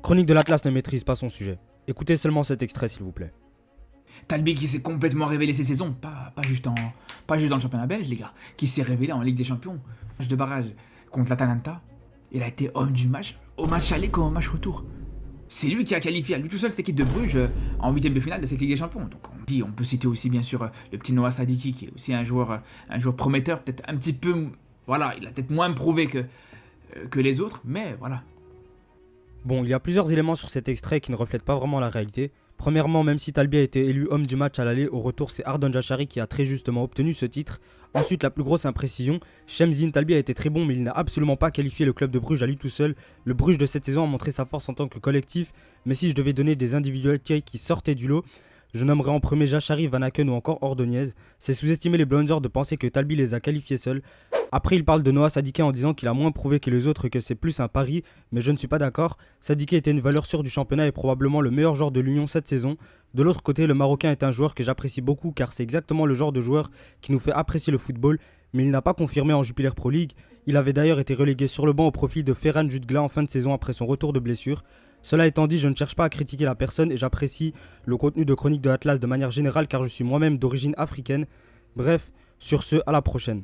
chronique de l'Atlas ne maîtrise pas son sujet. Écoutez seulement cet extrait s'il vous plaît. Talbi qui s'est complètement révélé cette saison, pas juste dans le championnat belge les gars, qui s'est révélé en Ligue des Champions. Match de barrage contre l'Atalanta, il a été homme du match, au match aller comme au match retour. C'est lui qui a qualifié à lui tout seul cette équipe de Bruges en huitième de finale de cette Ligue des Champions. Donc on peut citer aussi bien sûr le petit Noah Sadiki qui est aussi un joueur prometteur, peut-être un petit peu, voilà, il a peut-être moins prouvé que les autres, mais voilà. Bon, il y a plusieurs éléments sur cet extrait qui ne reflètent pas vraiment la réalité. Premièrement, même si Talbi a été élu homme du match à l'aller, au retour c'est Ardon Jachari qui a très justement obtenu ce titre. Ensuite, la plus grosse imprécision, Shemzine Talbi a été très bon mais il n'a absolument pas qualifié le club de Bruges à lui tout seul. Le Bruges de cette saison a montré sa force en tant que collectif, mais si je devais donner des individualités qui sortaient du lot, je nommerais en premier Jachari, Van Aken ou encore Ordonez. C'est sous-estimer les Blonzers de penser que Talbi les a qualifiés seuls. Après, il parle de Noah Sadiki en disant qu'il a moins prouvé que les autres que c'est plus un pari, mais je ne suis pas d'accord. Sadiki était une valeur sûre du championnat et probablement le meilleur joueur de l'Union cette saison. De l'autre côté, le Marocain est un joueur que j'apprécie beaucoup car c'est exactement le genre de joueur qui nous fait apprécier le football, mais il n'a pas confirmé en Jupiler Pro League. Il avait d'ailleurs été relégué sur le banc au profit de Ferran Jutgla en fin de saison après son retour de blessure. Cela étant dit, je ne cherche pas à critiquer la personne et j'apprécie le contenu de chronique de Atlas de manière générale car je suis moi-même d'origine africaine. Bref, sur ce, à la prochaine.